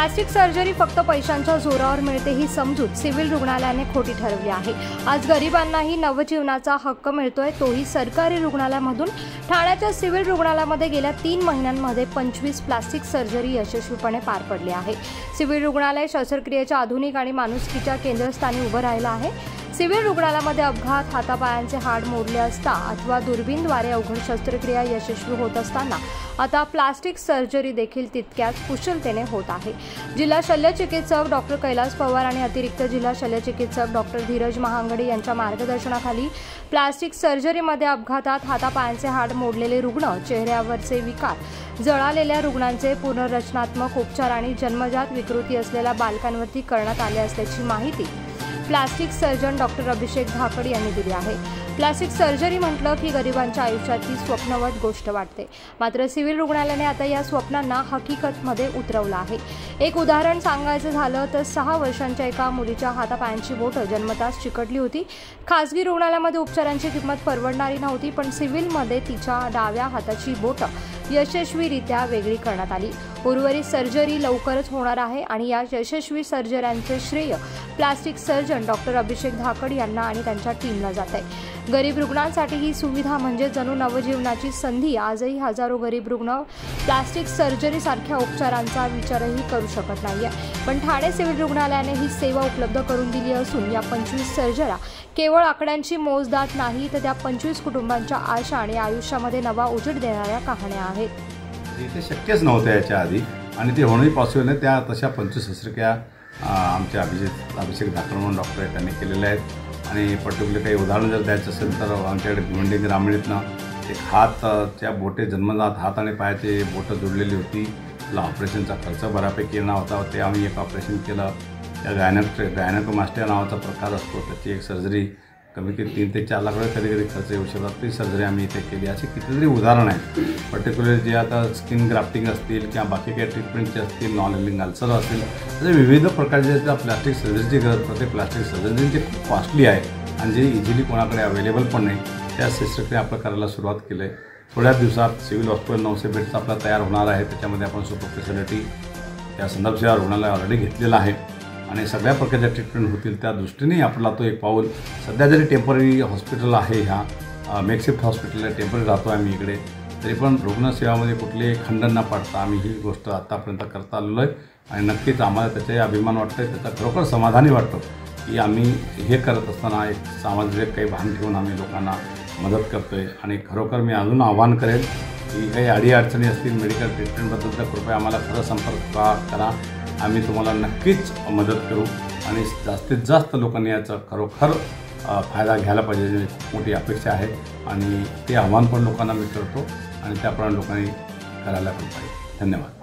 Plastic surgery फक्त पैशांच्या जोरावर मिळते ही समजूत सिव्हिल रुग्णालयाने खोटी ठरवली आहे। आज गरिबांनाही नवजीवनाचा हक्क मिळतोय, तोही सरकारी रुग्णालयामधून। ठाण्याच्या सिव्हिल रुग्णालयामध्ये गेल्या 3 महिन्यांमध्ये 25 प्लास्टिक सर्जरी यशस्वीपणे पार पडली आहे। सिव्हिल रुग्णालय शस्त्रक्रियेच्या आधुनिक आणि माणुसकीच्या केंद्रस्थानी उभं राहिलं आहे। सिव्हिल रुग्णालयामध्ये अपघात, हातापायांचे हाड मोडले असता अथवा दुर्बीणद्वारे अवघड शस्त्रक्रिया यशस्वी होत असताना आता प्लास्टिक सर्जरी देखील तितक्याच कुशलतेने होत आहे। जिल्हा शल्यचिकित्सक डॉक्टर कैलास पवार आणि अतिरिक्त जिल्हा शल्यचिकित्सक डॉक्टर धीरज महांगडे यांच्या मार्गदर्शनाखाली प्लास्टिक सर्जरीमध्ये अपघातात हातापायांचे हाड मोडलेले रुग्ण, चेहऱ्यावरचे विकार, जळालेल्या रुग्णांचे पुनर्रचनात्मक उपचार आणि जन्मजात विकृती असलेल्या बालकांवरती करण्यात आले असल्याची माहिती प्लास्टिक सर्जन डॉक्टर अभिषेक धाकड यांनी दिली आहे। प्लास्टिक सर्जरी म्हटलं की गरिबांच्या आयुष्यातली स्वप्नवत गोष्ट वाटते, मात्र सिव्हिल रुग्णालयाने आता या स्वप्नांना हकीकतमध्ये उतरवलं आहे। एक उदाहरण सांगायचं झालं तर 6 वर्षांच्या एका मुलीच्या हातापायांची बोटं जन्मताच चिकटली होती। खासगी रुग्णालयामध्ये उपचारांची किंमत परवडणारी नव्हती, पण सिव्हिलमध्ये तिच्या डाव्या हाताची बोटं यशस्वीरित्या वेगळी करण्यात आली। उर्वरित सर्जरी लवकरच होणार आहे आणि या यशस्वी सर्जऱ्यांचे श्रेय प्लास्टिक सर्जन डॉक्टर अभिषेक धाकड यांना आणि त्यांच्या टीमला जात आहे। गरीब रुग्णांसाठी ही सुविधा म्हणजे जणू नवजीवनाची संधी। आजही हजारो गरीब रुग्ण प्लास्टिक सर्जरी सारख्या उपचारांचा विचारही करू शकत नाहीये, पण ठाणे सिव्हिल रुग्णालयाने ही सेवा उपलब्ध करून दिली असून या 25 सर्जऱ्या केवळ आकड्यांची मोजदाद नाही, तर त्या 25 कुटुंबांच्या आशा आणि आयुष्यामध्ये नवा उजेड देणाऱ्या कहाण्या आहेत। ते शक्यच नव्हतं याच्या आधी आणि ते होणंही पॉसिबल आहे। त्या तशा 25 शस्त्रक्रिया आमच्या अभिषेक धाकड म्हणून डॉक्टर आहेत त्यांनी केलेल्या आहेत। आणि पर्टिक्युलर काही उदाहरण जर द्यायचं असेल तर आमच्याकडे भिवंडी ग्रामीणीतनं एक हातच्या बोटे जन्मजात हात आणि पायाचे बोटं जोडलेली होती। त्याला ऑपरेशनचा खर्च बऱ्यापैकी येणार होता, ते आम्ही एक ऑपरेशन केलं। त्या गायनोकोमास्टिया नावाचा प्रकार असतो, त्याची एक सर्जरी कमी 3 ते 4 लाख रुपये कधी खर्च येऊ शकतात, ती सर्जरी आम्ही इथे केली। अशी कितीतरी उदाहरणं आहेत। पर्टिक्युलर जे आता स्किन ग्राफ्टिंग असतील किंवा बाकी काही ट्रीटमेंटचे असतील, नॉन लिव्हिंग अल्सर असतील, असे विविध प्रकारचे ज्या प्लास्टिक सर्जरीची गरज पडते, प्लास्टिक सर्जरी जे खूप कॉस्टली आहे आणि जे इझिली कोणाकडे अवेलेबल पण नाही, त्या शस्त्रक्रिया आपलं करायला सुरुवात केली आहे। थोड्याच दिवसात सिव्हिल हॉस्पिटल 900 बेडचा आपला तयार होणार आहे। त्याच्यामध्ये आपण सुपर स्पेशालिटी या संदर्भ सेवा रुग्णालय ऑलरेडी घेतलेला आहे आणि सगळ्या प्रकारच्या ट्रीटमेंट होतील त्या दृष्टीने आपला तो एक पाऊल। सध्या जरी टेम्पररी हॉस्पिटल आहे, ह्या मेकशिफ्ट हॉस्पिटल आहे, टेम्पररी राहतो आम्ही इकडे, तरी पण रुग्णसेवामध्ये कुठलेही खंडन न पाडता आम्ही ही गोष्ट आत्तापर्यंत करता आलेलो आहे आणि नक्कीच आम्हाला त्याचाही अभिमान वाटतो आहे, त्याचा खरोखर समाधानी वाटतं की आम्ही हे करत असताना एक सामाजिक काही भान ठेवून आम्ही लोकांना मदत करतो आहे। आणि खरोखर मी अजून आवाहन करेन की काही अडीअडचणी असतील मेडिकल ट्रीटमेंटबद्दल तर कृपया आम्हाला खरं संपर्क करा, आम्ही तुम्हाला नक्कीच मदत करू आणि जास्तीत जास्त लोकांनी याचा खरोखर फायदा घ्यायला पाहिजे, खूप मोठी अपेक्षा आहे आणि ते आव्हान पण लोकांना मी करतो आणि त्याप्रमाणे लोकांनी करायला पण पाहिजे। धन्यवाद।